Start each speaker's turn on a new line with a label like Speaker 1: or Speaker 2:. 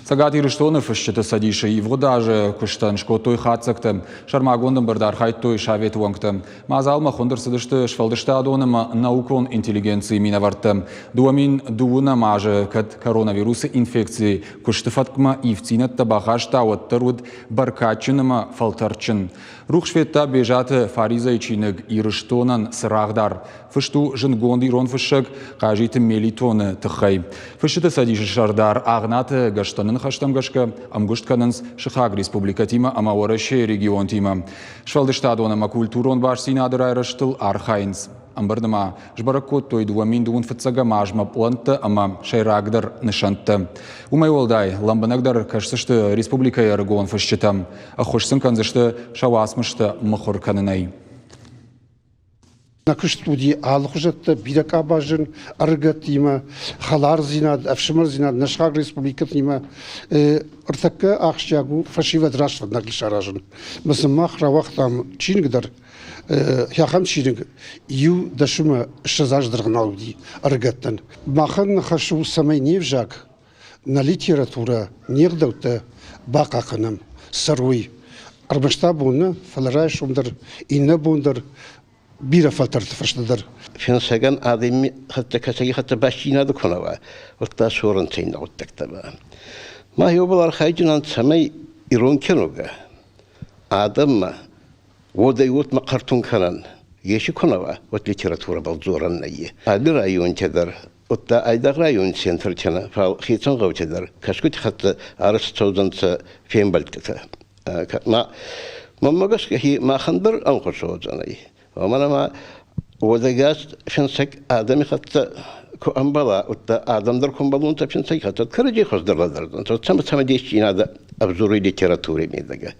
Speaker 1: Сагат Ирштонов ищет садиша его даже куштан шкотой хатсактам, шармагондам бардар хайтой шавет уангтам. Мазалма хондерсадышты швалдыштадоным наукон интеллигенции минавартам. Дуамин дуна маже кат коронавирусы инфекции куштыфаткма ивцинат табахашта оттаруд баркачынма фалтарчын. Рухшветта бежаты фариза ичиныг Ирштонан сырагдар. Фышту жынгонди рон фышык кажиты мелитоны тыхай. Фышыты садиша шардар агнаты гаштанын хаштамгашка амгуштканынс Шихаг республикатима амаораше регион тима. Швалдыштадонама культурон баш синадыр айрыштыл архайнс. Амбардыма жбаракот той дуамин дуун фыцага мажма планты ама шайрагдар нышанты. Умай олдай ламбанагдар кашсышты республика яргон фышчытам. Ахошсын канзышты шавасмышты махор канынай.
Speaker 2: Накыш студии алхужатта бирака бажын аргат има халар зинад афшмар зинад Шихаг республика тима артакка ахшягу фашиват рашвад наглишаражын. Масамах равахтам чингдар яхам чинг ю дашума шазаждыргналди аргаттан. Махан хашу самай невжак на литература нердаута бакаканам саруй. Арбашта буна фаларай шумдар инна бундар бира фалтарты фашдадар.
Speaker 3: Финсаган адами хатта касаги хатта башинады конава. Отта сорын тейна оттактаба. Ма йобалар хайдунан самай ирон кенуга. Адамма водай отма картун канан. Еши конава от литература балзоран найе. Ады район тедар. Отта айдаг район центр чана. Фал хитсон гау тедар. Кашкут хатта арыс цауданца фембалтката. Ма маммагашка хи махандар анқошоуданай. ومانا ودجاج فنسك آدمی خطا کامبلا وتا آدم در کامبلون تا فنسک خطا کرجی خود در لدردن. تو تام دیش اینا دا ابزاری لیتراتوری میدگه.